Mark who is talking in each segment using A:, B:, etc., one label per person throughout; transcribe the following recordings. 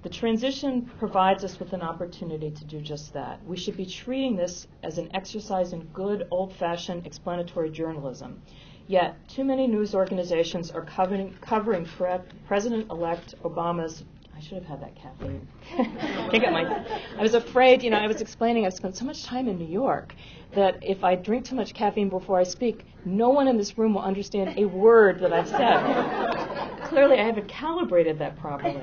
A: The transition provides us with an opportunity to do just that. We should be treating this as an exercise in good, old-fashioned explanatory journalism. Yet, too many news organizations are covering President-elect Obama's. I should have had that caffeine. I was afraid, I was explaining I've spent so much time in New York that if I drink too much caffeine before I speak, no one in this room will understand a word that I've said. Clearly, I haven't calibrated that properly.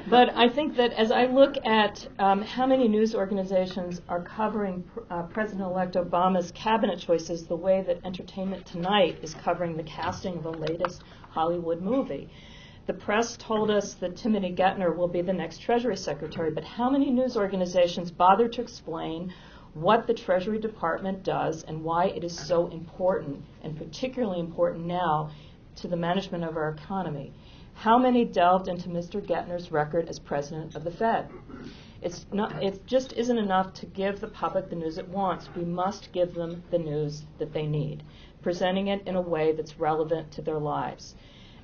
A: But I think that as I look at how many news organizations are covering President-elect Obama's cabinet choices the way that Entertainment Tonight is covering the casting of the latest Hollywood movie. The press told us that Timothy Geithner will be the next Treasury Secretary, but how many news organizations bother to explain what the Treasury Department does and why it is so important, and particularly important now, to the management of our economy? How many delved into Mr. Geithner's record as president of the Fed? It just isn't enough to give the public the news it wants. We must give them the news that they need, presenting it in a way that's relevant to their lives.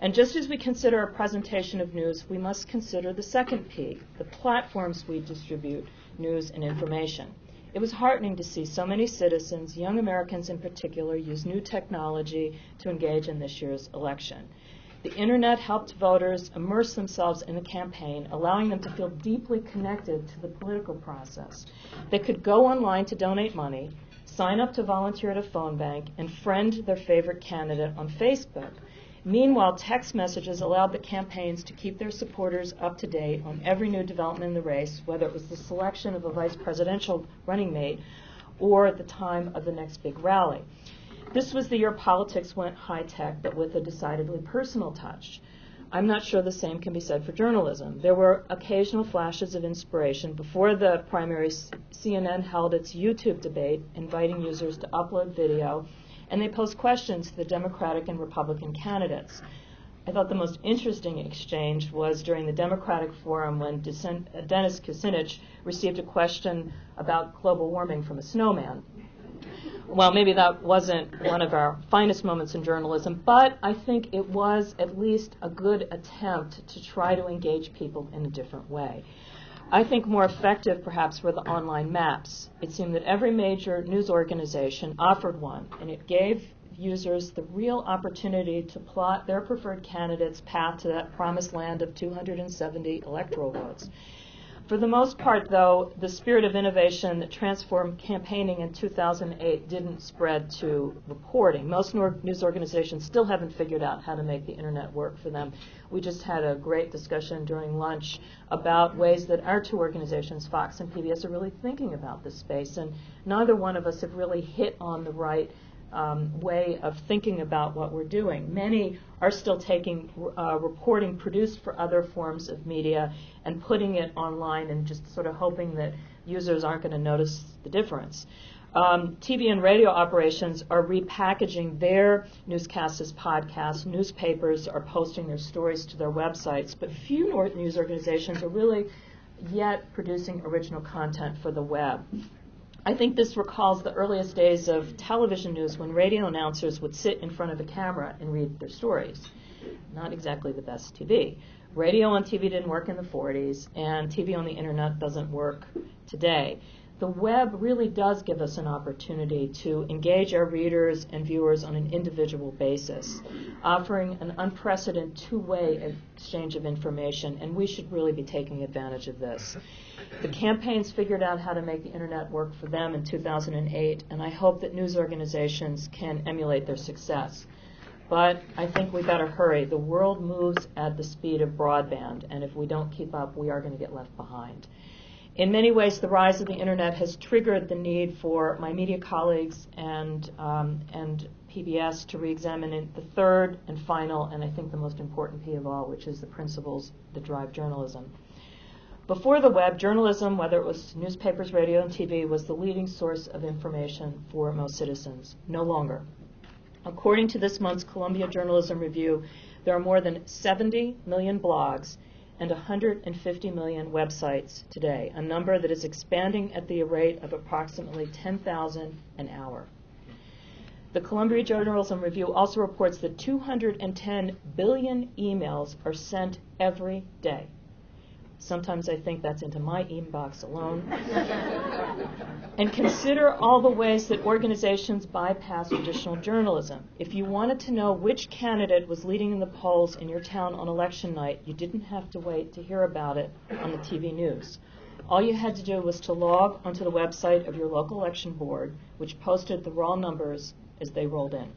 A: And just as we consider a presentation of news, we must consider the second P, the platforms we distribute news and information. It was heartening to see so many citizens, young Americans in particular, use new technology to engage in this year's election. The internet helped voters immerse themselves in the campaign, allowing them to feel deeply connected to the political process. They could go online to donate money, sign up to volunteer at a phone bank, and friend their favorite candidate on Facebook. Meanwhile, text messages allowed the campaigns to keep their supporters up to date on every new development in the race, whether it was the selection of a vice presidential running mate or at the time of the next big rally. This was the year politics went high-tech, but with a decidedly personal touch. I'm not sure the same can be said for journalism. There were occasional flashes of inspiration. Before the primaries, CNN held its YouTube debate, inviting users to upload video, and they posed questions to the Democratic and Republican candidates. I thought the most interesting exchange was during the Democratic Forum when Dennis Kucinich received a question about global warming from a snowman. Well, maybe that wasn't one of our finest moments in journalism, but I think it was at least a good attempt to try to engage people in a different way. I think more effective, perhaps, were the online maps. It seemed that every major news organization offered one, and it gave users the real opportunity to plot their preferred candidate's path to that promised land of 270 electoral votes. For the most part, though, the spirit of innovation that transformed campaigning in 2008 didn't spread to reporting. Most news organizations still haven't figured out how to make the internet work for them. We just had a great discussion during lunch about ways that our two organizations, Fox and PBS, are really thinking about this space, and neither one of us have really hit on the right way of thinking about what we're doing. Many are still taking reporting produced for other forms of media and putting it online and just sort of hoping that users aren't going to notice the difference. TV and radio operations are repackaging their newscasts as podcasts. Newspapers are posting their stories to their websites, but few news organizations are really yet producing original content for the web. I think this recalls the earliest days of television news when radio announcers would sit in front of a camera and read their stories. Not exactly the best TV. Radio on TV didn't work in the 40s, and TV on the internet doesn't work today. The web really does give us an opportunity to engage our readers and viewers on an individual basis, offering an unprecedented two-way exchange of information, and we should really be taking advantage of this. The campaigns figured out how to make the internet work for them in 2008, and I hope that news organizations can emulate their success. But I think we better hurry. The world moves at the speed of broadband, and if we don't keep up, we are going to get left behind. In many ways, the rise of the internet has triggered the need for my media colleagues and PBS to re-examine the third and final, and I think the most important P of all, which is the principles that drive journalism. Before the web, journalism, whether it was newspapers, radio, and TV, was the leading source of information for most citizens. No longer. According to this month's Columbia Journalism Review, there are more than 70 million blogs and 150 million websites today, a number that is expanding at the rate of approximately 10,000 an hour. The Columbia Journalism Review also reports that 210 billion emails are sent every day. Sometimes I think that's into my inbox alone. And consider all the ways that organizations bypass traditional journalism. If you wanted to know which candidate was leading in the polls in your town on election night, you didn't have to wait to hear about it on the TV news. All you had to do was to log onto the website of your local election board, which posted the raw numbers as they rolled in.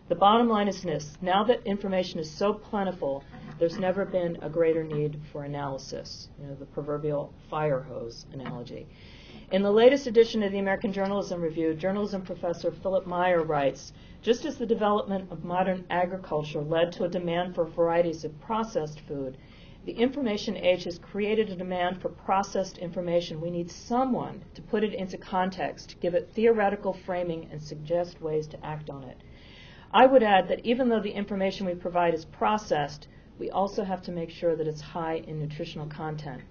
A: The bottom line is this: now that information is so plentiful, there's never been a greater need for analysis, the proverbial fire hose analogy. In the latest edition of the American Journalism Review, journalism professor Philip Meyer writes, just as the development of modern agriculture led to a demand for varieties of processed food, the information age has created a demand for processed information. We need someone to put it into context, give it theoretical framing, and suggest ways to act on it. I would add that even though the information we provide is processed, we also have to make sure that it's high in nutritional content.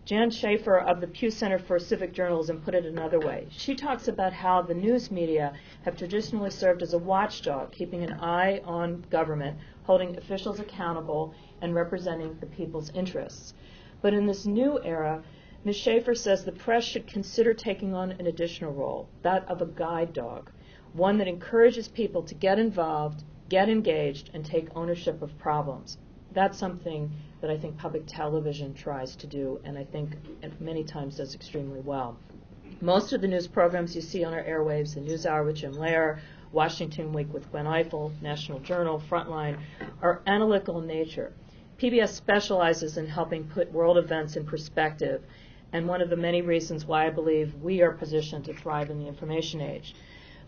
A: Jan Schaefer of the Pew Center for Civic Journalism put it another way. She talks about how the news media have traditionally served as a watchdog, keeping an eye on government, holding officials accountable, and representing the people's interests. But in this new era, Ms. Schaefer says the press should consider taking on an additional role, that of a guide dog, one that encourages people to get involved, get engaged, and take ownership of problems. That's something that I think public television tries to do, and I think many times does extremely well. Most of the news programs you see on our airwaves, the NewsHour with Jim Lehrer, Washington Week with Gwen Ifill, National Journal, Frontline, are analytical in nature. PBS specializes in helping put world events in perspective, and one of the many reasons why I believe we are positioned to thrive in the information age.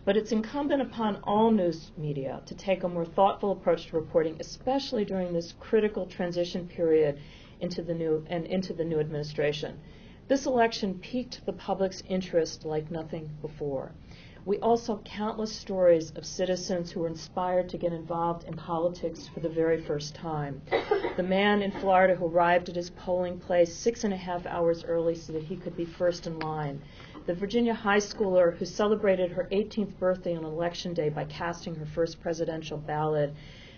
A: But it's incumbent upon all news media to take a more thoughtful approach to reporting, especially during this critical transition period into the new administration. This election piqued the public's interest like nothing before. We all saw countless stories of citizens who were inspired to get involved in politics for the very first time. The man in Florida who arrived at his polling place 6.5 hours early so that he could be first in line. The Virginia high schooler who celebrated her 18th birthday on Election Day by casting her first presidential ballot.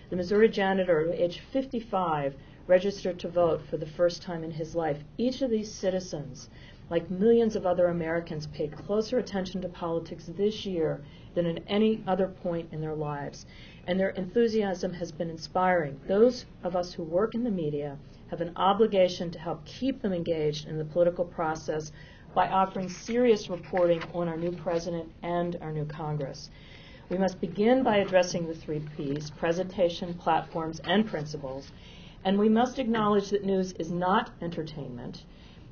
A: The Missouri janitor who, aged 55, registered to vote for the first time in his life. Each of these citizens, like millions of other Americans, paid closer attention to politics this year than at any other point in their lives, and their enthusiasm has been inspiring. Those of us who work in the media have an obligation to help keep them engaged in the political process by offering serious reporting on our new president and our new Congress. We must begin by addressing the 3 Ps, presentation, platforms, and principles, and we must acknowledge that news is not entertainment,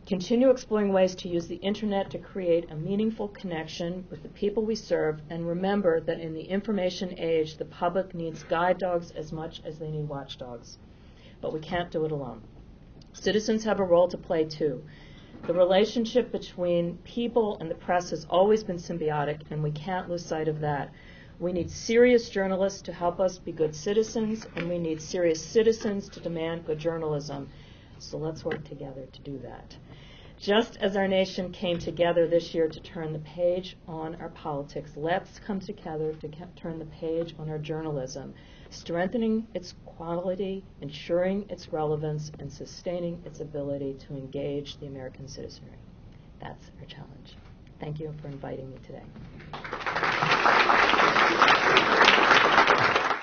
A: continue exploring ways to use the internet to create a meaningful connection with the people we serve, and remember that in the information age, the public needs guide dogs as much as they need watchdogs. But we can't do it alone. Citizens have a role to play too. The relationship between people and the press has always been symbiotic, and we can't lose sight of that. We need serious journalists to help us be good citizens, and we need serious citizens to demand good journalism. So let's work together to do that. Just as our nation came together this year to turn the page on our politics, let's come together to turn the page on our journalism, strengthening its quality, ensuring its relevance, and sustaining its ability to engage the American citizenry. That's our challenge. Thank you for inviting me today.